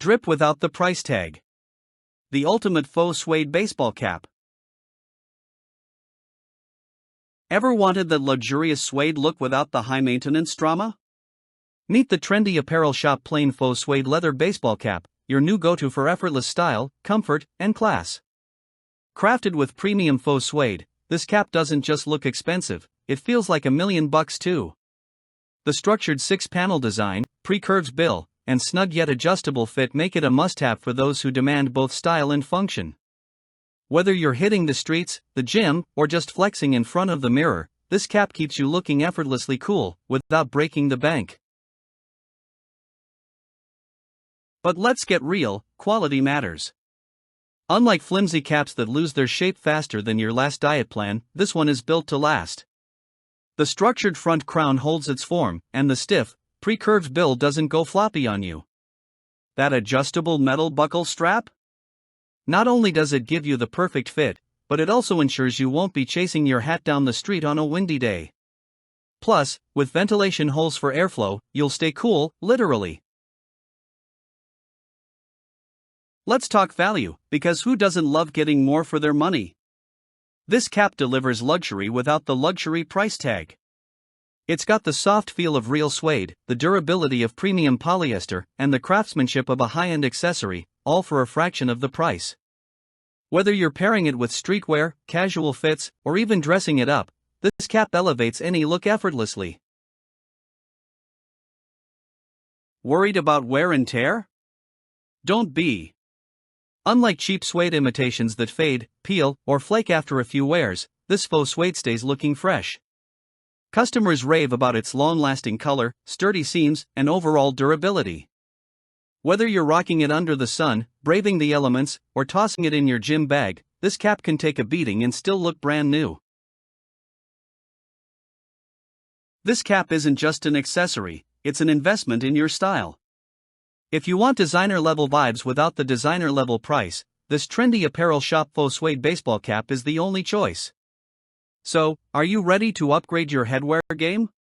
Drip without the price tag. The ultimate faux suede baseball cap. Ever wanted that luxurious suede look without the high-maintenance drama? Meet the trendy apparel shop plain faux suede leather baseball cap, your new go-to for effortless style, comfort, and class. Crafted with premium faux suede, this cap doesn't just look expensive, it feels like $1,000,000 too. The structured 6-panel design, pre-curved bill, and snug yet adjustable fit make it a must-have for those who demand both style and function. Whether you're hitting the streets, the gym, or just flexing in front of the mirror, this cap keeps you looking effortlessly cool, without breaking the bank. But let's get real, quality matters. Unlike flimsy caps that lose their shape faster than your last diet plan, this one is built to last. The structured front crown holds its form, and the stiff, pre-curved bill doesn't go floppy on you. That adjustable metal buckle strap? Not only does it give you the perfect fit, but it also ensures you won't be chasing your hat down the street on a windy day. Plus, with ventilation holes for airflow, you'll stay cool, literally. Let's talk value, because who doesn't love getting more for their money? This cap delivers luxury without the luxury price tag. It's got the soft feel of real suede, the durability of premium polyester, and the craftsmanship of a high-end accessory, all for a fraction of the price. Whether you're pairing it with streetwear, casual fits, or even dressing it up, this cap elevates any look effortlessly. Worried about wear and tear? Don't be. Unlike cheap suede imitations that fade, peel, or flake after a few wears, this faux suede stays looking fresh. Customers rave about its long-lasting color, sturdy seams, and overall durability. Whether you're rocking it under the sun, braving the elements, or tossing it in your gym bag, this cap can take a beating and still look brand new. This cap isn't just an accessory, it's an investment in your style. If you want designer-level vibes without the designer-level price, this trendy apparel shop faux suede baseball cap is the only choice. So, are you ready to upgrade your headwear game?